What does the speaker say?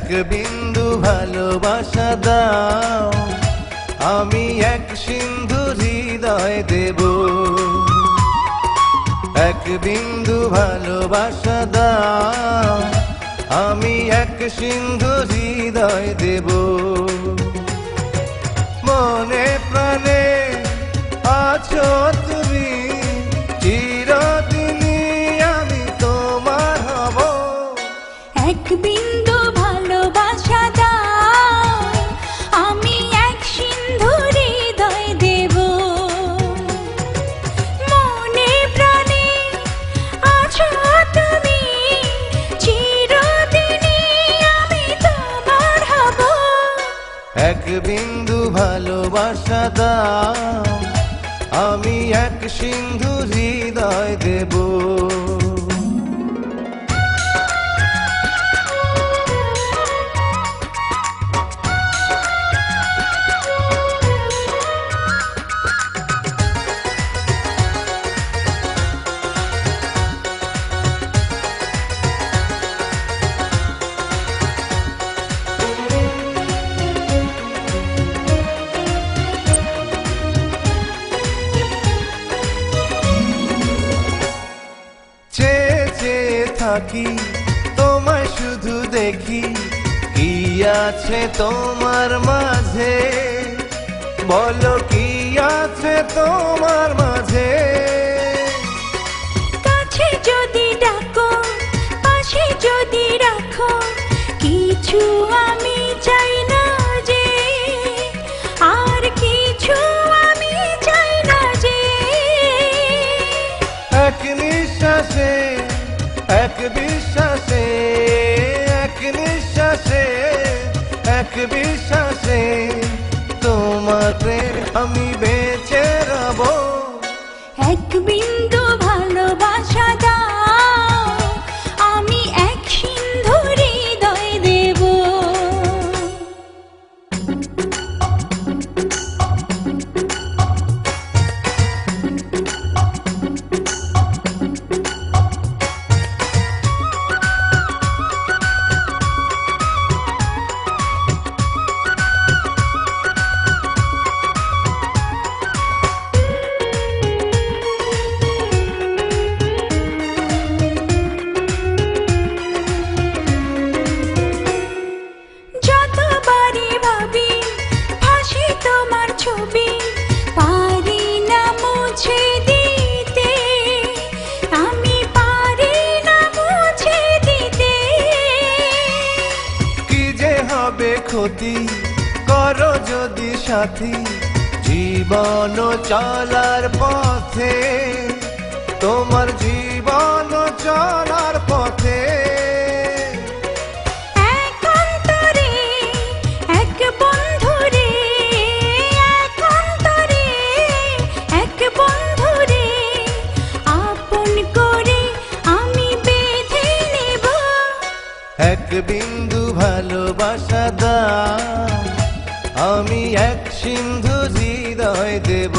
এক বিন্দু ভালোবাসা দাও, আমি এক সিন্ধু হৃদয় দেব। এক বিন্দু ভালোবাসা দাও, আমি এক সিন্ধু হৃদয় দেব। মনে প্রাণে আছো তুমি, চিরদিনই আমি তোমার হব। এক বিন্দু ভালোবাসা দাও, আমি এক সিন্ধু হৃদয় দেব। মনে প্রাণে আছো তুমি, চিরদিনই আমি তোমার হব। এক বিন্দু ভালোবাসা দাও, আমি এক সিন্ধু হৃদয় দেব। থাকি তোমায় শুধু দেখি, কি আছে তোমার মাঝে, বলো কি আছে তোমার মাঝে। কাছে যদি ডাকো, পাশে যদি রাখো, কিছু আমি চাই না যে, আর কিছু আমি চাই না যে। এক নিঃশ্বাসে, এক বিশ্বাসে, এক নিঃশ্বাসে, এক বিশ্বাসে তোমার প্রেম আমি বেঁচে রব। এক বিন্দু ভালোবাসা দাও, আমি এক সিন্ধু হৃদয় দেব। ক্ষতি করো যদি সাথী, জীবন চলার পথে, তোমার জীবন চলার পথে। এক অন্তরে এক বন্ধুরে, এক অন্তরে এক বন্ধুরে, আপন করে আমি বেঁধে নেব। এক বিন্দু ভালোবাসা দাও, আমি এক সিন্ধু হৃদয় দেব।